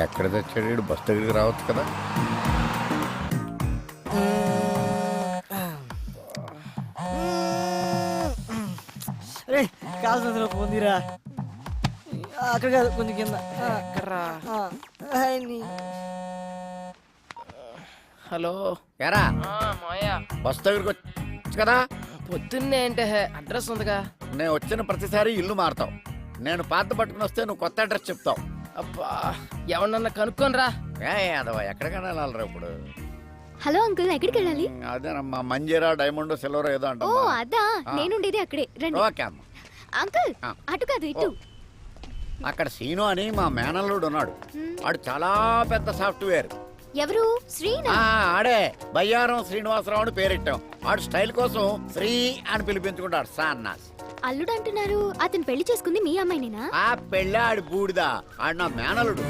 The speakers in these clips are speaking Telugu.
ఎక్కడ తెచ్చాడు వీడు? బస్ దగ్గరికి రావచ్చు కదా. రే కాల్సిన పొందిరా. అక్కడ కాదు, కొంచెం కింద. హలో ఎరా మాయా, బస్ దగ్గరికి వచ్చు కదా. పొద్దున్నే అంటే అడ్రస్ ఉందిగా. నేను వచ్చిన ప్రతిసారి ఇల్లు మారుతావు. నేను పాత పట్టుకుని వస్తే నువ్వు కొత్త అడ్రస్ చెప్తావు. అబ్బా, ఎవరన్నా కనుక్కొని రా. అదవా ఎక్కడికైనా వెళ్ళాలరా ఇప్పుడు. హలో అంకుల్, ఎక్కడికి వెళ్ళాలి? అదేనమ్మా, మంజీరా డైమండ్ సిల్వర్ ఏదో అంట. ఓ అదా, నేనుండేది అక్కడే. రండి. ఓకే అమ్మా. అంకుల్ అటు కాదు, ఇటు. అక్కడ సీను అని మా మేనల్లుడు ఉన్నాడు. వాడు చాలా పెద్ద సాఫ్ట్వేర్. ఎవరు? శ్రీనా? ఆడే బయ్యారం శ్రీనివాసరావు అని పేరెట్టాం. వాడు స్టైల్ కోసం శ్రీ అని పిలిపించుకుంటాడు. సాన్నాస్ అల్లుడు అంటున్నారు. అతను పెళ్లి చేసుకుంది మీ అమ్మాయినేనా? ఆ పెళ్ళి ఆడి బూడిదా. ఆడు నా మేనలుడు.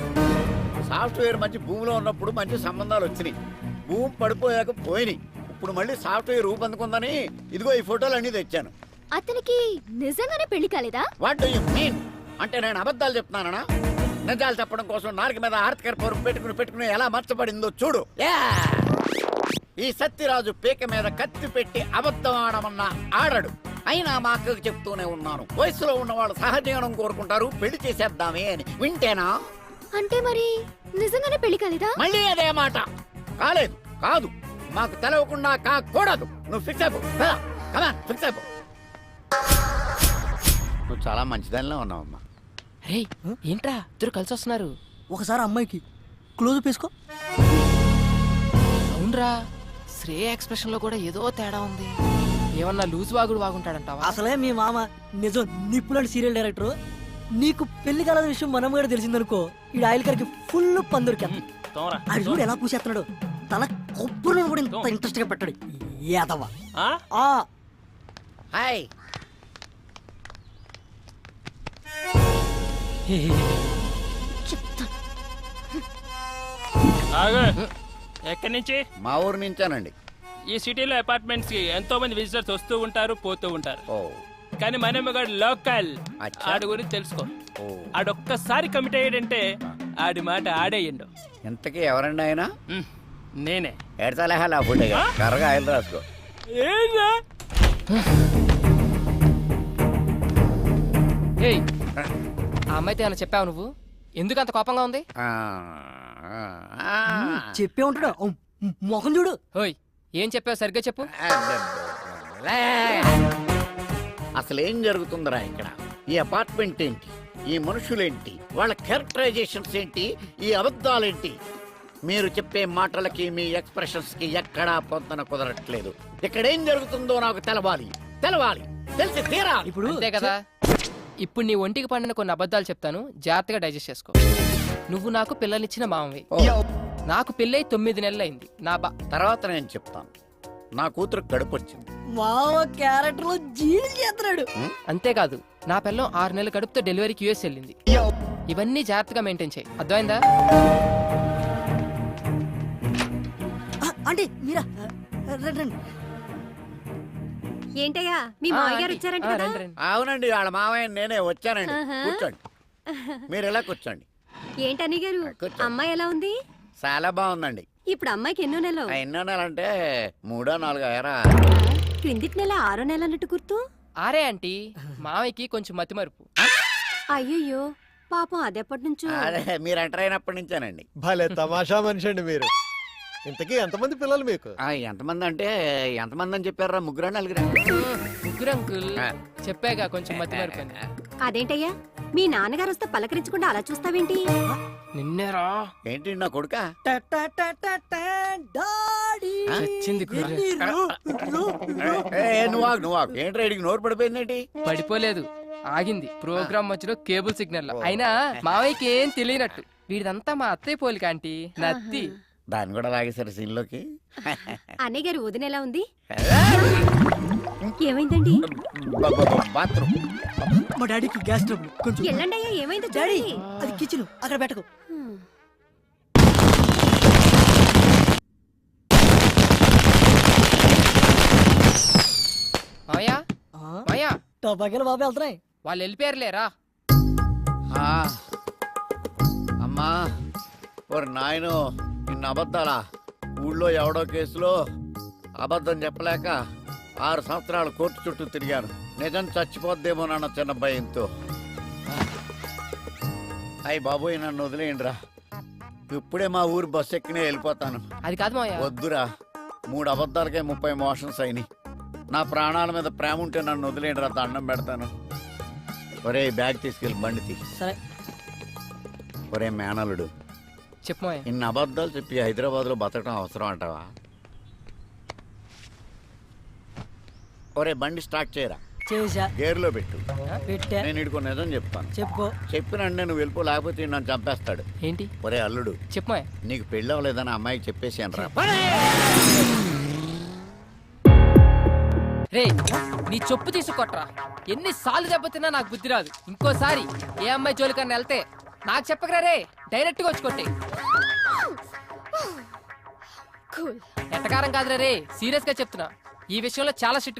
సాఫ్ట్వేర్ మంచి భూమిలో ఉన్నప్పుడు మంచి సంబంధాలు వచ్చినాయి. భూమి పడిపోయాక పోయినాయి. ఇప్పుడు మళ్ళీ సాఫ్ట్వేర్ రూపొందుకుందని ఇదిగో ఈ ఫోటోలు అన్ని తెచ్చాను. అతనికి నిజంగానే పెళ్లి కాలేదా? What do you mean? అంటే నేను అబద్ధాలు చెప్తున్నానా? నిజాలు చెప్పడం కోసం నాలుగు మీద ఆర్తికర పరుపు పెట్టుకుని ఎలా మర్చబడిందో చూడు. ఈ సత్యరాజు పీక మీద కత్తి పెట్టి అబద్ధం ఆడమన్నా ఆడడు. అయినా మా అక్కకు చెప్తూనే ఉన్నాను, వయసులో ఉన్నవాళ్ళు సహజీవనం కోరుకుంటారు, పెళ్లి చేసేద్దామే అని. వింటేనా? అంటే మరి నిజంగానే పెళ్లి కాలేదా? మళ్ళీ అదే మాట. కాలేదు, కాదు, మాకు తెలవకుండా కాకూడదు. నువ్వు ఫిక్స్ అయిపో. ఫిక్స్ అయిపో. నువ్వు చాలా మంచిదానిలో ఉన్నావమ్మా. రే ఏంట్రా ఇద్దరు కలిసి వస్తున్నారు? ఒకసారి అమ్మాయికి క్లోజ్ వేసుకో. అవునరా, శ్రేయ ఎక్స్ప్రెషన్ లో కూడా ఏదో తేడా ఉంది. ఏమన్నా లూజ్ వాగుడు వాగుంటాడంటావా? అసలే మీ మామ నిజం నిప్పులాంటి సీరియల్ డైరెక్టర్. నీకు పెళ్లి కాలేద విషయం మనం కూడా తెలిసిందనుకో, ఈ ఆయిల్ కరికి ఫుల్ పందురికి అది చూడు ఎలా పూసేస్తున్నాడు. తల కొబ్బరి కూడా ఇంత ఇంట్రెస్ట్ గా పెట్టాడు. ఏదవా హాయ్. ఎక్కడి నుంచి? మా ఊరు నుంచానండి. ఈ సిటీలో అపార్ట్మెంట్స్ కి ఎంతో మంది విజిటర్స్ వస్తూ ఉంటారు, పోతూ ఉంటారు. ఓ కానీ మనమ్మగాడు లోకల్. అచ్చా. ఆడి గురించి తెలుసుకో. ఓ ఆడొక్కసారి కమిట్ అయ్యాడంటే ఆడి మాట ఆడేయండు. ఇంతకీ ఎవరండి ఆయన? నేనే. ఎడతలేహాలి ఆ ఫుడ్ కర్రగా ఆయిల్ రాసుకో. ఏంరా? ఏయ్, ఆ అమ్మాయితో ఏమైనా చెప్పావు నువ్వు? ఎందుకు అంత కోపంగా ఉంది? చెప్పే ఉంటాడు. మొహం చూడు. ఓయ్, ఏం చెప్పావు సరిగ్గా చెప్పు. అసలు ఏం జరుగుతుందిరా ఇక్కడ? ఈ అపార్ట్మెంట్ ఏంటి? ఈ మనుషులేంటి? వాళ్ళ క్యారెక్టరైజేషన్స్ ఏంటి? ఈ అబద్ధాలేంటి? మీరు చెప్పే మాటలకి మీ ఎక్స్ప్రెషన్స్ కి ఎక్కడా పొందన కుదరట్లేదు. ఇక్కడ ఏం జరుగుతుందో నాకు తెలవాలి, తెలిసి తీరాలి. ఇప్పుడు అంతే కదా. ఇప్పుడు నీ ఒంటికి పండిన కొన్ని అబద్ధాలు చెప్తాను, జాగ్రత్తగా డైజెస్ట్ చేసుకో. నువ్వు నాకు పిల్లనిచ్చిన మామవి. నాకు పెళ్ళై 9 నెలలైంది. తర్వాత నేను చెప్తాను. నా కూతురు కడుపు వచ్చింది. మామ క్యారెక్టర్ లో జీడి చేస్తున్నాడు. అంతేకాదు, నా పిల్లం 6 నెలల కడుపుతో డెలివరీకి యూఎస్ వెళ్ళింది. ఇవన్నీ జాగ్రత్తగా మెయింటైన్ చేయి, అర్థమైందా? అంటే మీరా? రండి. ఏంటయ్యా మీ మామయ్య గారు వచ్చారంట కదా? అవునండి, వాళ్ళ మామయ్య నేనే వచ్చానండి. కూర్చోండి, మీరు ఎలా కూర్చోండి. ఏంటని గారు, అమ్మాయి ఎలా ఉంది? చాలా బాగుందండి. ఇప్పుడు అమ్మాయికి ఎన్నో నెలలు? ఎన్నో నెలంటే 3 4 అయ్యారా? క్రిందిటి నెల 6 నెల అన్నట్టు గుర్తు. ఆరే ఆంటీ, మామయ్యకి కొంచెం మతిమరుపు. అయ్యయ్యో పాపం, అదెప్పటి నుంచో. అదే మీరు ఎంటర్ అయినప్పటి నుంచేనండి. భలే తమాషా మనిషి అండి మీరు. ఇంతకీ ఎంతమంది పిల్లలు మీకు? ఎంతమంది అంటే ఎంతమంది అని చెప్పారా? 3 4 ముగ్గురు అంకుల్. చెప్పాగా కొంచెం మతిమరుపు అని. అదేంటయ్యా, మీ నాన్నగారు వస్తే పలకరించకుండా అలా చూస్తావేంటి? నిన్నేరా? ఏంటి నా కొడుక? చచ్చింది కుర్ర. నువ్వు ఏంటి రైడింగ్ నోరు పడిపోయిందేంటి? పడిపోలేదు, ఆగింది ప్రోగ్రామ్ మధ్యలో కేబుల్ సిగ్నల్. అయినా మావయ్యకి ఏం తెలియనట్టు. వీడిదంతా మా అత్తయ్య పోలిక ఆంటీ, నత్తి. దాన్ని కూడా లాగేశారు సీన్ లోకి. అన్నయ్య గారు వదిన ఎలా ఉంది? ఏమైందండి? బాత్రూమ్. మా డాడీకి గ్యాస్ ట్రబుల్. కొంచెం ఎల్లండి అయ్యా, ఏమైందో డాడీ, చూడండి. అది కిచెన్, అక్కడ పెట్టకు. మావయ్య, మావయ్య, టబాకాయలు బాబు వెళ్తున్నాయి. వాళ్ళు వెళ్ళిపోయారులేరా? అమ్మా ఓరి నాయనో ఇన్ని అబద్ధాలా? ఊళ్ళో ఎవడో కేసులో అబద్ధం చెప్పలేక 6 సంవత్సరాలు కోర్టు చుట్టూ తిరిగాను. నిజం చచ్చిపోద్దేమో నాన్న చిన్న భయంతో. అయ్యి బాబోయ్, నన్ను వదిలేయండిరా. ఇప్పుడే మా ఊరు బస్సు ఎక్కినే వెళ్ళిపోతాను. అది కాదు మావయ్య. వద్దురా, 3 అబద్ధాలకే 30 మోషన్స్ అయినాయి. నా ప్రాణాల మీద ప్రేమ ఉంటే నన్ను వదిలేయండిరా, దండం పెడతాను. ఒరే బ్యాగ్ తీసుకెళ్ళి బండి తీ. సరే. ఒరే మేనలుడు, చెప్పు మావయ్య. ఇన్ని అబద్ధాలు చెప్పి హైదరాబాద్లో బతకడం అవసరం అంటావా? ఒరే బండి స్టార్ట్ చేయరా, చేసా. గేర్లో పెట్టు. పెట్టా. నేను ఇడుకో నిజం చెప్తాను. చెప్పు. చెప్పినంటే నువ్వు వెళ్ళిపో, లేకపోతే ఈడు నన్ను చంపేస్తాడు. ఏంటి? ఒరే అల్లుడు, చెప్పు మావయ్య. నీకు పెళ్ళి అవ్వలేదని అమ్మాయికి చెప్పేసాను రా. రే, నీ చెప్పు తీసుకొట్రా. ఎన్నిసార్లు దెబ్బతిన్నా నాకు బుద్ధి రాదు. ఇంకోసారి ఏ అమ్మాయి జోలికన్నా వెళ్తే నాకు చెప్పకరా రే, డైరెక్ట్ గా వచ్చి కొట్టే. ఎట్టకారం కాదురా రే, సీరియస్ గా చెప్తున్నా. ఈ విషయంలో చాలా స్ట్రిక్ట్